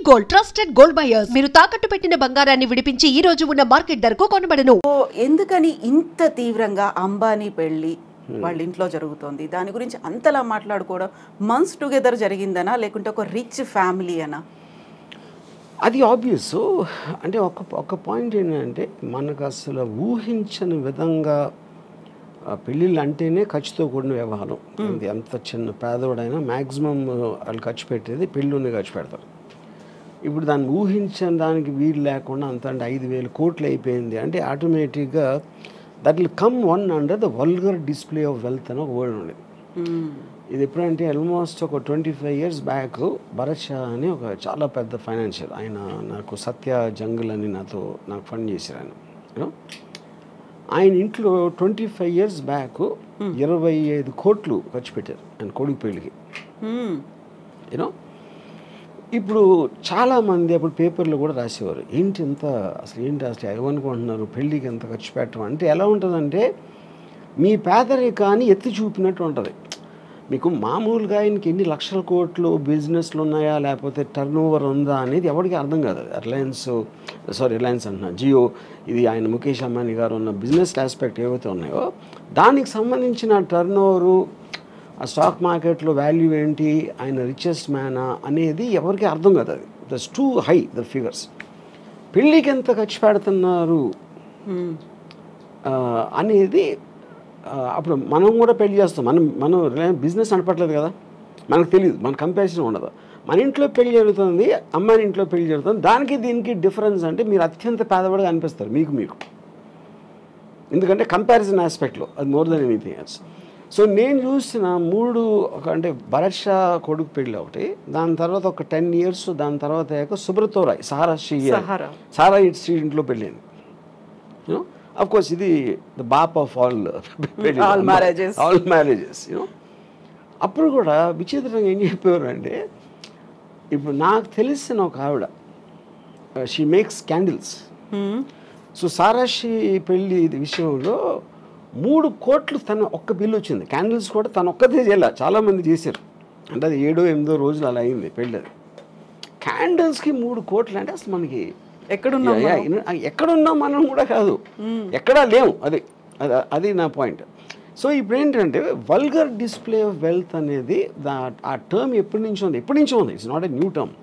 Gold trusted gold buyers. మీరు తాకట్టు పెట్టిన బంగారాన్ని విడిపించి ఈ రోజు ఉన్న మార్కెట్ ధరకు కొనబడను. ఎందుకని ఇంత తీవ్రంగా అంబానీ పెళ్లి వాళ్ళ ఇంట్లో జరుగుతోంది? దాని గురించి అంతలా మాట్లాడుకోవడం మంత్స్ టుగెదర్ జరిగిందనా లేకుంటే ఒక రిచ్ ఫ్యామిలీ అనా? అది ఆబ్వియస్. అంటే ఒక పాయింట్ ఏంటంటే మనకు అసలు ఊహించని విధంగా పెళ్ళిళ్ళు అంటేనే ఖర్చుతో కూడిన వ్యవహారం. ఎంత చిన్న పేదవాడైనా మ్యాక్సిమం వాళ్ళు ఖర్చు పెట్టేది పెళ్ళిలోనే ఖర్చు పెడతారు. ఇప్పుడు దాన్ని ఊహించిన దానికి వీలు లేకుండా అంత అంటే 5,000 కోట్లు అయిపోయింది అంటే ఆటోమేటిక్గా that will come one under the vulgar display of wealth అని ఒక వర్డ్ ఉండేది. ఇది ఎప్పుడంటే ఆల్మోస్ట్ ఒక 25 years బ్యాక్ భరత్ షా అని ఒక చాలా పెద్ద ఫైనాన్షియల్ ఆయన నాకు సత్య జంగల్ అని నాకు ఫండ్ చేశారు ఆయన. యూనో ఆయన ఇంట్లో 25 years బ్యాక్ 25 కోట్లు ఖర్చు పెట్టారు ఆయన కొడుకు పెళ్ళికి. యూనో ఇప్పుడు చాలామంది అప్పుడు పేపర్లో కూడా రాసేవారు ఏంటి అసలు ఏమనుకుంటున్నారు పెళ్ళికి ఎంత ఖర్చు పెట్టడం అంటే ఎలా ఉంటుందంటే మీ పేదరికాన్ని ఎత్తి చూపినట్టు ఉంటుంది. మీకు మామూలుగా ఆయనకి ఎన్ని లక్షల కోట్లు బిజినెస్లు ఉన్నాయా లేకపోతే టర్న్ ఓవర్ ఉందా అనేది ఎవరికి అర్థం కాదు. రిలయన్స్ అంటున్నా జియో ఇది ఆయన ముఖేష్ అంబానీ గారు ఉన్న బిజినెస్ ఆస్పెక్ట్ ఏవైతే ఉన్నాయో దానికి సంబంధించిన టర్న్ ఓవరు ఆ స్టాక్ మార్కెట్లో వాల్యూ ఏంటి ఆయన రిచెస్ట్ మ్యానా అనేది ఎవరికి అర్థం కాదు. అది that's two high the figures. పెళ్ళికి ఎంత ఖర్చు పెడుతున్నారు అనేది అప్పుడు మనం కూడా పెళ్లి చేస్తాం. మనం బిజినెస్ నడపట్లేదు కదా, మనకు తెలియదు, మన కంపారిజన్ ఉండదు. మన ఇంట్లో పెళ్లి జరుగుతుంది, అమ్మాయి ఇంట్లో పెళ్లి జరుగుతుంది, దానికి దీనికి డిఫరెన్స్ అంటే మీరు అత్యంత పేదవాడిగా అనిపిస్తారు మీకు. ఎందుకంటే కంపారిజన్ ఆస్పెక్ట్లో అది more than anything else. So నేను చూసిన 3 అంటే భరత్ షా కొడుకు పెళ్ళి ఒకటి, దాని తర్వాత ఒక 10 years దాని తర్వాత సుబ్రతో రాయ్ సారా ఇంట్లో పెళ్ళింది. యూనో అఫ్ కోర్స్ ఇది ద బాప్ ఆఫ్ ఆల్ మ్యారేజెస్. యూనో అప్పుడు కూడా విచిత్రంగా ఏం చెప్పేవారు అంటే ఇప్పుడు నాకు తెలిసిన ఒక ఆవిడ షీ మేక్స్ క్యాండిల్స్. సో సారాషి పెళ్ళి విషయంలో 3 కోట్లు తన ఒక్క బిల్లు వచ్చింది. క్యాండిల్స్ కూడా తను ఒక్కతే చేయాల, చాలామంది చేశారు. అంటే అది 7-8 రోజులు అలా అయింది పెళ్ళి. అది క్యాండిల్స్కి 3 కోట్లు అంటే అసలు మనకి ఎక్కడున్నాం మనం కూడా కాదు, ఎక్కడా లేవు. అది నా పాయింట్. సో ఇప్పుడు ఏంటంటే వల్గర్ డిస్ప్లే ఆఫ్ వెల్త్ అనేది ఆ టర్మ్ ఎప్పటి నుంచో ఉంది. It's not a new term.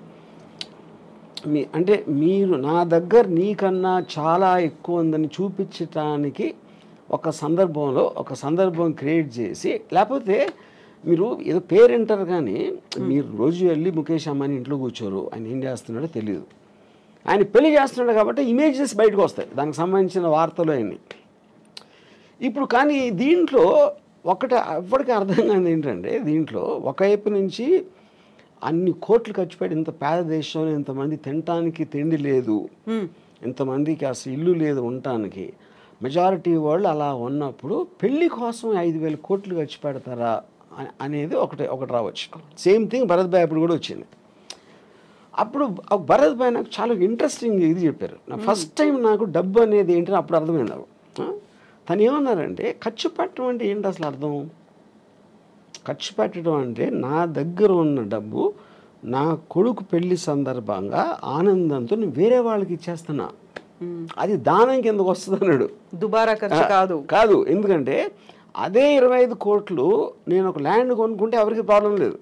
అంటే మీరు నా దగ్గర నీకన్నా చాలా ఎక్కువ ఉందని చూపించటానికి ఒక సందర్భం క్రియేట్ చేసి, లేకపోతే మీరు ఏదో పేరు వింటారు కానీ మీరు రోజు వెళ్ళి ముఖేష్ అంబానీ ఇంట్లో కూర్చోరు, ఆయన ఏం చేస్తున్నాడో తెలియదు. ఆయన పెళ్లి చేస్తున్నాడు కాబట్టి ఇమేజెస్ బయటకు వస్తాయి, దానికి సంబంధించిన వార్తలు అన్నీ. ఇప్పుడు కానీ దీంట్లో ఎవరికి అర్థం కాదు ఏంటంటే దీంట్లో ఒకవైపు నుంచి అన్ని కోట్లు ఖర్చు పెట్టి ఇంత పేద దేశంలో ఇంతమంది తినటానికి తిండి లేదు, ఇంతమందికి అసలు ఇల్లు లేదు ఉండటానికి, మెజారిటీ వాళ్ళు అలా ఉన్నప్పుడు పెళ్లి కోసం 5,000 కోట్లు ఖర్చు పెడతారా అనేది ఒకటి రావచ్చు. సేమ్ థింగ్ భరత్ భాయ్ అప్పుడు కూడా వచ్చింది. అప్పుడు భరత్ భాయ్ నాకు చాలా ఇంట్రెస్టింగ్ ఇది చెప్పారు. ఫస్ట్ టైం నాకు డబ్బు అనేది ఏంటని అప్పుడు అర్థమైంది నాకు. తను ఏమన్నారంటే ఖర్చు పెట్టడం అంటే ఏంటి అసలు అర్థం? ఖర్చు పెట్టడం అంటే నా దగ్గర ఉన్న డబ్బు నా కొడుకు పెళ్లి సందర్భంగా ఆనందంతో నేను వేరే వాళ్ళకి ఇచ్చేస్తున్నా, అది దానం కిందకు వస్తుంది అన్నాడు. దుబారా ఖర్చు కాదు. ఎందుకంటే అదే 25 కోట్లు నేను ఒక ల్యాండ్ కొనుక్కుంటే ఎవరికి ప్రాబ్లం లేదు,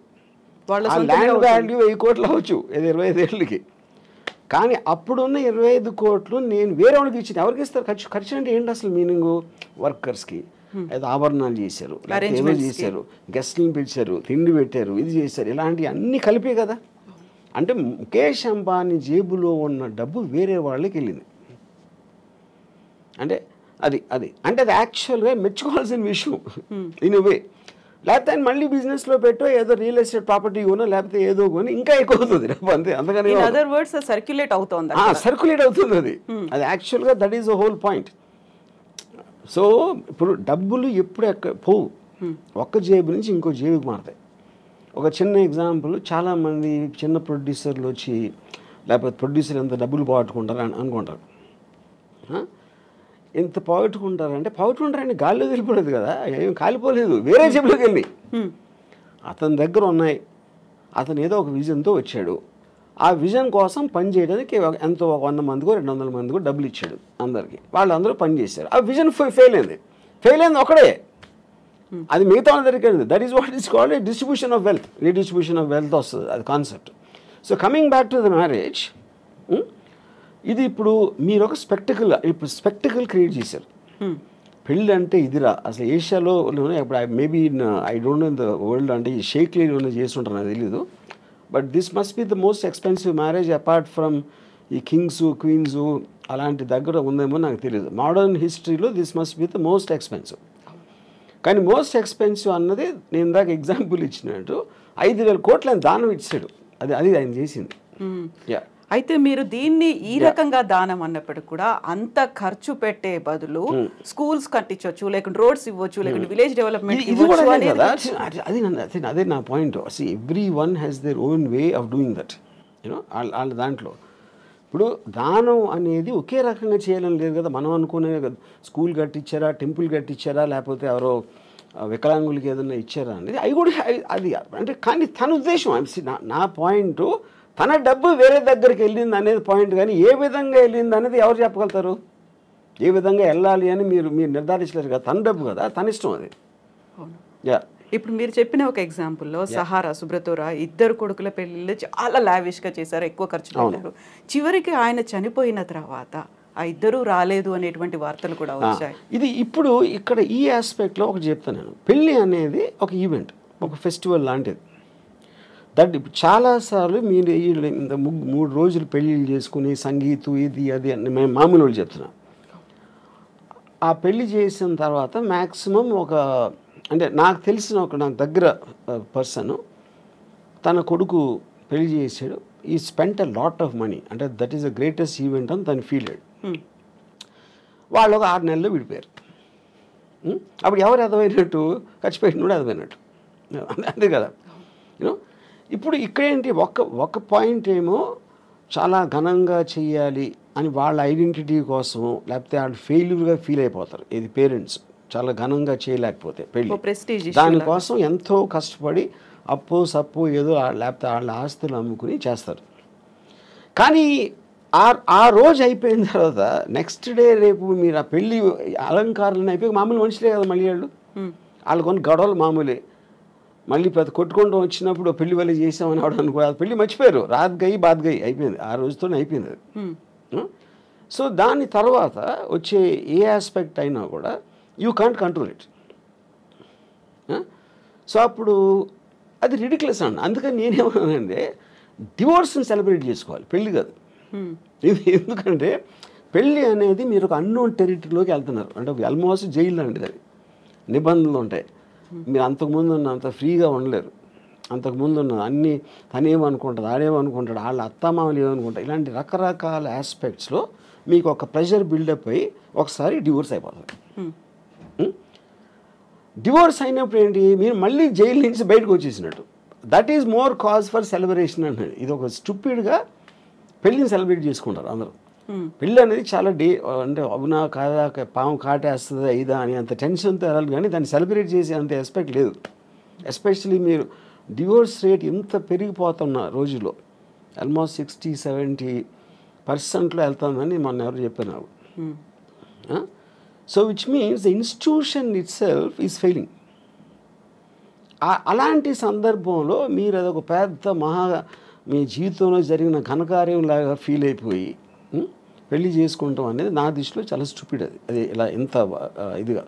ఆ ల్యాండ్ వాల్యూ 1000 కోట్లు అవ్వచ్చు 25 ఏళ్ళకి. కానీ అప్పుడున్న 25 కోట్లు నేను వేరే వాళ్ళకి ఇచ్చింది. ఎవరికి ఇస్తారు? ఖర్చు అంటే ఏంటి అసలు మీనింగ్? వర్కర్స్కి ఏదో ఆభరణాలు చేశారు, ఏదో చేశారు, గెస్ట్ని పిలిచారు, తిండి పెట్టారు, ఇది చేశారు, ఇలాంటివి అన్నీ కలిపే కదా. అంటే ముఖేష్ అంబానీ జేబులో ఉన్న డబ్బు వేరే వాళ్ళకి వెళ్ళింది. అంటే అది యాక్చువల్గా మెచ్చుకోవాల్సిన విషయం ఇన్ వే. లేకపోతే ఆయన మళ్ళీ బిజినెస్లో పెట్టో ఏదో రియల్ ఎస్టేట్ ప్రాపర్టీ కొనో లేకపోతే ఏదో కొని ఇంకా ఎక్కువ అవుతుంది అంతే. అందుకని సర్క్యులేట్ అవుతుంది అది యాక్చువల్గా that is the whole point. So ఇప్పుడు డబ్బులు ఎప్పుడు పోవు, ఒక్క జేబు నుంచి ఇంకో జేబుకి మారుతాయి. ఒక చిన్న ఎగ్జాంపుల్, చాలామంది చిన్న ప్రొడ్యూసర్లు వచ్చి లేకపోతే ప్రొడ్యూసర్ ఎంత డబ్బులు పోగొట్టుకుంటారు అని అనుకుంటారు. ఎంత పోగొట్టుకుంటారంటే గాల్లో వెళ్ళిపోలేదు కదా, ఏం కాలిపోలేదు, వేరే జేబులోకి వెళ్ళి అతని దగ్గర ఉన్నాయి. అతను ఏదో ఒక విజన్తో వచ్చాడు, ఆ విజన్ కోసం పనిచేయడానికి ఎంతో 100 మందికో 200 మందికో డబ్బులు ఇచ్చాడు అందరికీ. వాళ్ళందరూ పనిచేశారు. ఆ విజన్ ఫెయిల్ అయింది ఒకడే. అది మిగతా అందరికీ. That is what is called distribution of wealth, redistribution of wealth వస్తుంది అది concept. So coming back to the marriage, ఇది ఇప్పుడు మీరు ఒక స్పెక్టికల్ క్రియేట్ చేశారు. పెళ్ళి అంటే ఇదిరా అసలు ఏషియాలో ఇప్పుడు maybe I don't know in the world, అంటే ఈ షేక్ ఏమైనా చేస్తుంటారు నాకు తెలీదు. But this must be the most expensive marriage apart from ఈ కింగ్స్ క్వీన్స్ అలాంటి దగ్గర ఉందేమో నాకు తెలియదు. మోడర్న్ హిస్టరీలో this must be the most expensive. కానీ మోస్ట్ ఎక్స్పెన్సివ్ అన్నది నేను ఇందాక ఎగ్జాంపుల్ ఇచ్చినట్టు 5,000 కోట్లు ఆయన దానం ఇచ్చాడు. అది ఆయన చేసింది. యా, అయితే మీరు దీన్ని ఈ రకంగా దానం అన్నప్పటికీ కూడా అంత ఖర్చు పెట్టే బదులు స్కూల్స్ కట్టించవచ్చు, లేకుంటే రోడ్స్ ఇవ్వచ్చు, లేకుంటే విలేజ్ డెవలప్మెంట్ ఇది కూడా కదా. అదే నా point. Every one has their own way of doing that. You know వాళ్ళ దాంట్లో ఇప్పుడు దానం అనేది ఒకే రకంగా చేయాలని లేదు కదా. మనం అనుకునే స్కూల్ కట్టించారా, టెంపుల్ కట్టించారా, లేకపోతే ఎవరో వికలాంగులకి ఏదైనా ఇచ్చారా అనేది అవి కూడా అది అంటే. కానీ తన ఉద్దేశం, నా పాయింట్ తన డబ్బు వేరే దగ్గరికి వెళ్ళింది అనేది పాయింట్. కానీ ఏ విధంగా వెళ్ళింది అనేది ఎవరు చెప్పగలుగుతారు? ఏ విధంగా వెళ్ళాలి అని మీరు నిర్ధారించలేరు కదా. తన డబ్బు కదా, తన ఇష్టం అది. యా, ఇప్పుడు మీరు చెప్పిన ఒక ఎగ్జాంపుల్లో సహారా, సుబ్రతోరా ఇద్దరు కొడుకుల పెళ్ళిళ్ళు చాలా లావిష్గా చేశారు, ఎక్కువ ఖర్చు పెట్టారు. చివరికి ఆయన చనిపోయిన తర్వాత ఆ ఇద్దరు రాలేదు అనేటువంటి వార్తలు కూడా వచ్చాయి. ఇది ఇప్పుడు ఇక్కడ ఈ ఆస్పెక్ట్లో ఒకటి చెప్తాను నేను. పెళ్ళి అనేది ఒక ఈవెంట్, ఒక ఫెస్టివల్ లాంటిది. దట్ ఇప్పుడు చాలాసార్లు మీరు ఇంత 3 రోజులు పెళ్ళిళ్ళు చేసుకుని సంగీతం ఇది అది అని మేము మామూలు వాళ్ళు చెప్తున్నాం. ఆ పెళ్ళి చేసిన తర్వాత మ్యాక్సిమం అంటే నాకు తెలిసిన నాకు దగ్గర పర్సన్ తన కొడుకు పెళ్లి చేసాడు. He spent a lot of money, అంటే that is the greatest event అని తను ఫీల్ అయ్యాడు. వాళ్ళు ఒక 6 నెలల్లో విడిపోయారు. అప్పుడు ఎవరు అర్థమైనట్టు? ఖర్చు పెట్టినప్పుడు అర్థమైనట్టు, అంతే కదా. యూనో ఇప్పుడు ఇక్కడేంటి, ఒక పాయింట్ ఏమో చాలా ఘనంగా చెయ్యాలి అని వాళ్ళ ఐడెంటిటీ కోసం, లేకపోతే వాళ్ళు ఫెయిల్యూర్గా ఫీల్ అయిపోతారు. ఇది పేరెంట్స్ చాలా ఘనంగా చేయలేకపోతే పెళ్ళి, దానికోసం ఎంతో కష్టపడి అప్పు సప్పు ఏదో లేకపోతే వాళ్ళ ఆస్తులు అమ్ముకుని చేస్తారు. కానీ ఆ రోజు అయిపోయిన తర్వాత నెక్స్ట్ డే రేపు మీరు ఆ పెళ్ళి అలంకారాలను అయిపోయి మామూలు మనుషులే కదా మళ్ళీ వాళ్ళు కొన్ని గొడవలు మామూలే. మళ్ళీ పెద్ద కొట్టుకుంటూ వచ్చినప్పుడు పెళ్లి వల్ల చేసామని అనుకో, అది పెళ్ళి మర్చిపోయారు. రాత్ గయి బాత్ గయి అయిపోయింది, ఆ రోజుతోనే అయిపోయింది అది. సో దాని తర్వాత వచ్చే ఏ ఆస్పెక్ట్ అయినా కూడా you can't control it. So అప్పుడు అది రిడిక్యులస్ అండి. అందుకని నేనేమన్నానంటే డివోర్స్ని సెలబ్రేట్ చేసుకోవాలి, పెళ్ళి కాదు. ఎందుకంటే పెళ్ళి అనేది మీరు ఒక అన్నోన్ టెరిటరీలోకి వెళ్తున్నారు. అంటే ఆల్మోస్ట్ జైలు లాంటిది, అది నిబంధనలు ఉంటాయి. మీరు అంతకుముందు ఉన్నంత ఫ్రీగా ఉండలేరు. అంతకుముందు ఉన్న అన్నీ తనేమనుకుంటుంది, ఆడేమనుకుంటాడు, వాళ్ళ అత్తమామలు ఏమనుకుంటారు, ఇలాంటి రకరకాల ఆస్పెక్ట్స్లో మీకు ఒక ప్రెషర్ బిల్డప్ అయ్యి ఒకసారి డివోర్స్ అయిపోతుంది. డివోర్స్ అయినప్పుడు ఏంటి, మీరు మళ్ళీ జైలు నుంచి బయటకు వచ్చేసినట్టు. That is more cause for celebration అంటే. ఇది ఒక స్టూపిడ్గా పెళ్ళిని సెలబ్రేట్ చేసుకుంటారు అందరూ. పెళ్ళి అనేది చాలా అంటే అవునా కాదా, పాము కాటేస్తుందా ఇదా అని అంత టెన్షన్తో వెళ్ళాలి. కానీ దాన్ని సెలబ్రేట్ చేసే అంత ఎస్పెక్ట్ లేదు. ఎస్పెషలీ మీరు డివోర్స్ రేట్ ఇంత పెరిగిపోతున్న రోజుల్లో ఆల్మోస్ట్ 60-70% వెళ్తుందని మొన్న ఎవరు చెప్పారు నాకు. So which means the institution it self is failing. అలాంటి సందర్భంలో మీరు అదొక పెద్ద మీ జీవితంలో జరిగిన ఘనకార్యం లాగా ఫీల్ అయిపోయి పెళ్లి చేసుకుంటాం అనేది నా దృష్టిలో చాలా స్టూపిడ్. అది ఇలా ఎంత ఇదిగా